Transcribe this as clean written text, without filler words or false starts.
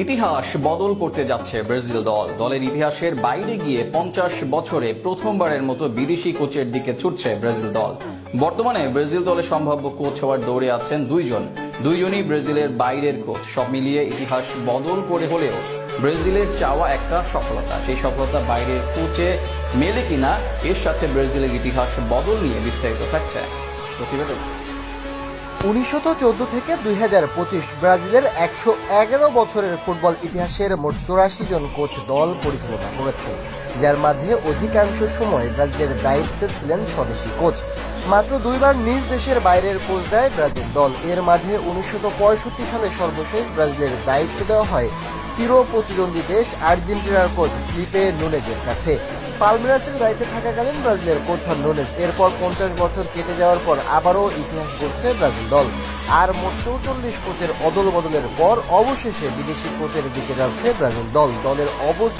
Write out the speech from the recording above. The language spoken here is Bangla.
ইতিহাস বদল করতে যাচ্ছে ব্রাজিল দল। দলের ইতিহাসের বাইরে গিয়ে 50 বছরে প্রথমবারের মতো বিদেশি কোচের দিকে ছুটছে ব্রাজিল দল। বর্তমানে ব্রাজিল দলের সম্ভাব্য কোচ হওয়ার দৌড়ে আছেন দুইজনই ব্রাজিলের বাইরের কোচ। সব মিলিয়ে ইতিহাস বদল করে হলেও ব্রাজিলের চাওয়া একটা সফলতা। সেই সফলতা বাইরের কোচে মেলে কিনা, এর সাথে ব্রাজিলের ইতিহাস বদল নিয়ে বিস্তারিত থাকছে প্রতিবেদন। 1914 থেকে 2025 ব্রাজিলের 111 বছরের ফুটবল ইতিহাসের মোট 84 জন কোচ দল পরিচালনা করেছেন, যার মাঝে অধিকাংশ সময় ব্রাজিলের দায়িত্বে ছিলেন স্বদেশি কোচ। মাত্র দুইবার নিজ দেশের বাইরের কোচ দেয় ব্রাজিল দল। এর মাঝে 1965 সালে সর্বশেষ ব্রাজিলের দায়িত্ব দেওয়া হয় চির প্রতিদ্বন্দ্বী দেশ আর্জেন্টিনার কোচ ফিলিপে নুনেজের কাছে। পালমেরাসের দায়িত্বে থাকাকালীন ব্রাজিলের কোচ হন নুনেজ। এরপর 50 বছর কেটে যাওয়ার পর আবারও ইতিহাস গড়ছে ব্রাজিল দল। আর মোট 44 কোচের অদল বদলের পর অবশেষে বিদেশি কোচের দিকে যাচ্ছে ব্রাজিল দল। দলের অবস্থা